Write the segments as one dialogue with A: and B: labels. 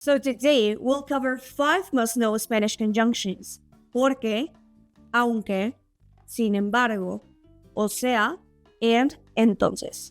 A: So today, we'll cover 5 must-know Spanish conjunctions: porque, aunque, sin embargo, o sea, and entonces.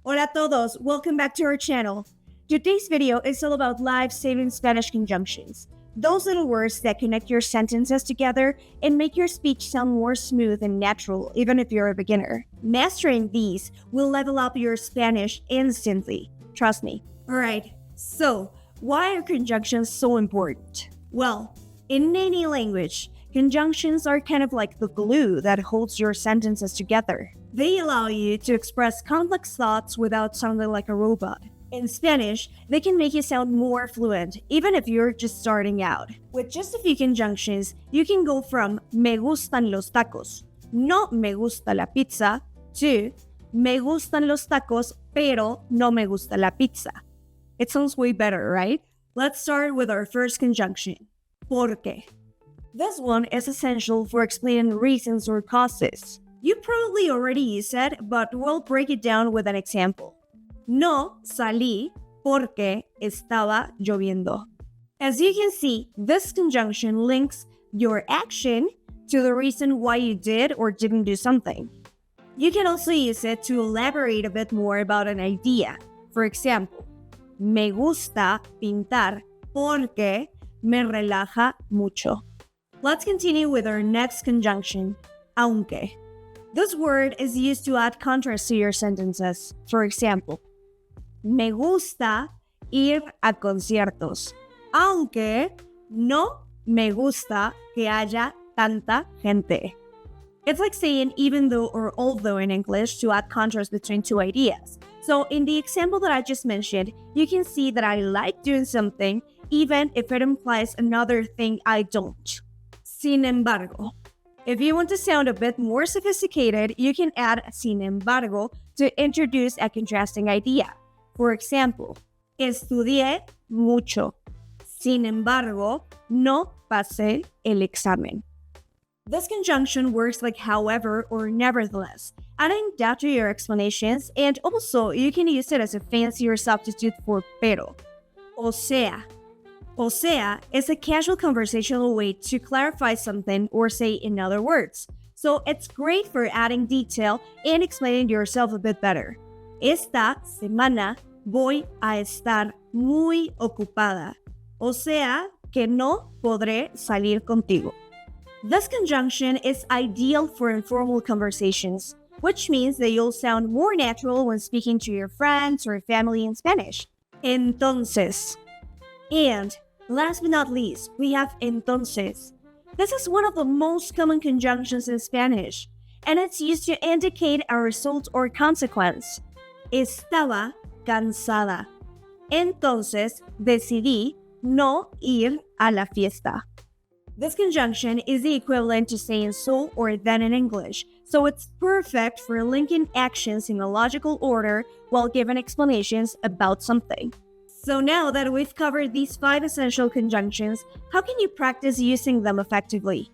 A: Hola a todos, welcome back to our channel. Today's video is all about life-saving Spanish conjunctions. Those little words that connect your sentences together and make your speech sound more smooth and natural, even if you're a beginner. Mastering these will level up your Spanish instantly. Trust me. Alright, so why are conjunctions so important? Well, in any language, conjunctions are kind of like the glue that holds your sentences together. They allow you to express complex thoughts without sounding like a robot. In Spanish, they can make you sound more fluent, even if you're just starting out. With just a few conjunctions, you can go from me gustan los tacos, no me gusta la pizza, to me gustan los tacos, pero no me gusta la pizza. It sounds way better, right? Let's start with our first conjunction, porque. This one is essential for explaining reasons or causes. You probably already used it, but we'll break it down with an example. No salí porque estaba lloviendo. As you can see, this conjunction links your action to the reason why you did or didn't do something. You can also use it to elaborate a bit more about an idea. For example, me gusta pintar porque me relaja mucho. Let's continue with our next conjunction, aunque. This word is used to add contrast to your sentences. For example, me gusta ir a conciertos, aunque no me gusta que haya tanta gente. It's like saying even though or although in English to add contrast between two ideas. So in the example that I just mentioned, you can see that I like doing something even if it implies another thing I don't. Sin embargo. If you want to sound a bit more sophisticated, you can add sin embargo to introduce a contrasting idea. For example, estudié mucho. Sin embargo, no pasé el examen. This conjunction works like however or nevertheless, adding doubt to your explanations, and also you can use it as a fancier substitute for pero. O sea. O sea is a casual conversational way to clarify something or say in other words. So it's great for adding detail and explaining yourself a bit better. Esta semana voy a estar muy ocupada. O sea que no podré salir contigo. This conjunction is ideal for informal conversations, which means that you'll sound more natural when speaking to your friends or family in Spanish. Entonces. And last but not least, we have entonces. This is one of the most common conjunctions in Spanish, and it's used to indicate a result or consequence. Estaba cansada. Entonces decidí no ir a la fiesta. This conjunction is the equivalent to saying so or then in English, so it's perfect for linking actions in a logical order while giving explanations about something. So now that we've covered these 5 essential conjunctions, how can you practice using them effectively?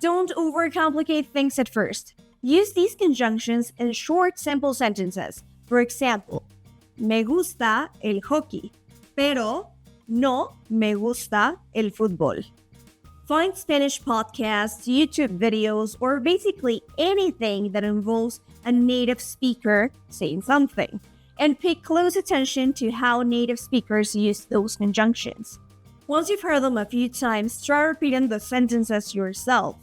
A: Don't overcomplicate things at first. Use these conjunctions in short, simple sentences. For example, me gusta el hockey, pero no me gusta el fútbol. Find Spanish podcasts, YouTube videos, or basically anything that involves a native speaker saying something, and pay close attention to how native speakers use those conjunctions. Once you've heard them a few times, try repeating the sentences yourself.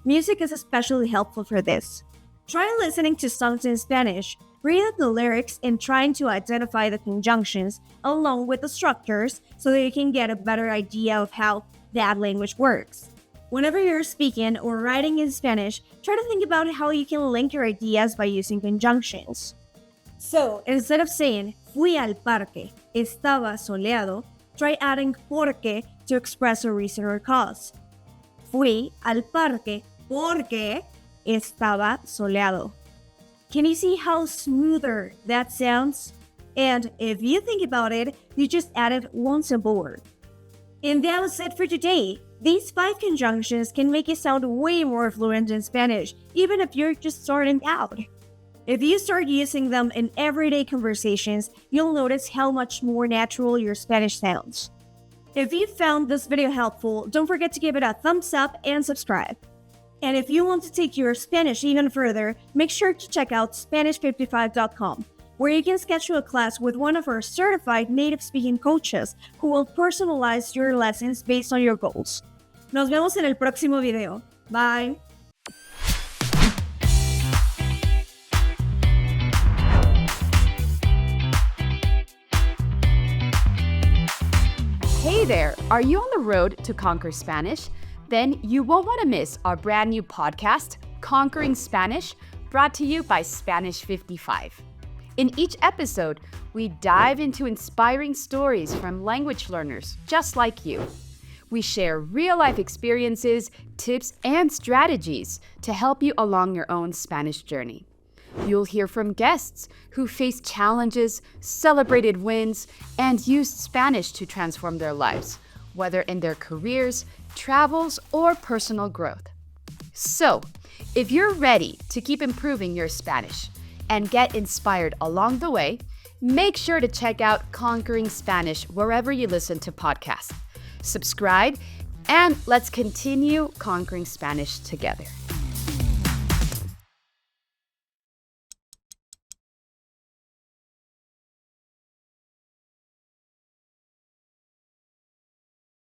A: Music is especially helpful for this. Try listening to songs in Spanish, read the lyrics, and trying to identify the conjunctions along with the structures so that you can get a better idea of how that language works. Whenever you're speaking or writing in Spanish, try to think about how you can link your ideas by using conjunctions. So, instead of saying, fui al parque, estaba soleado, try adding porque to express a reason or cause. Fui al parque porque estaba soleado. Can you see how smoother that sounds? And if you think about it, you just added one simple word. And that was it for today. These 5 conjunctions can make you sound way more fluent in Spanish, even if you're just starting out. If you start using them in everyday conversations, you'll notice how much more natural your Spanish sounds. If you found this video helpful, don't forget to give it a thumbs up and subscribe. And if you want to take your Spanish even further, make sure to check out Spanish55.com, where you can schedule a class with one of our certified native speaking coaches who will personalize your lessons based on your goals. Nos vemos en el próximo video. Bye!
B: Hey there! Are you on the road to conquer Spanish? Then you won't want to miss our brand new podcast, Conquering Spanish, brought to you by Spanish 55. In each episode, we dive into inspiring stories from language learners just like you. We share real-life experiences, tips, and strategies to help you along your own Spanish journey. You'll hear from guests who faced challenges, celebrated wins, and used Spanish to transform their lives, whether in their careers, travels, or personal growth. So, if you're ready to keep improving your Spanish and get inspired along the way, make sure to check out Conquering Spanish wherever you listen to podcasts. Subscribe, and let's continue conquering Spanish together.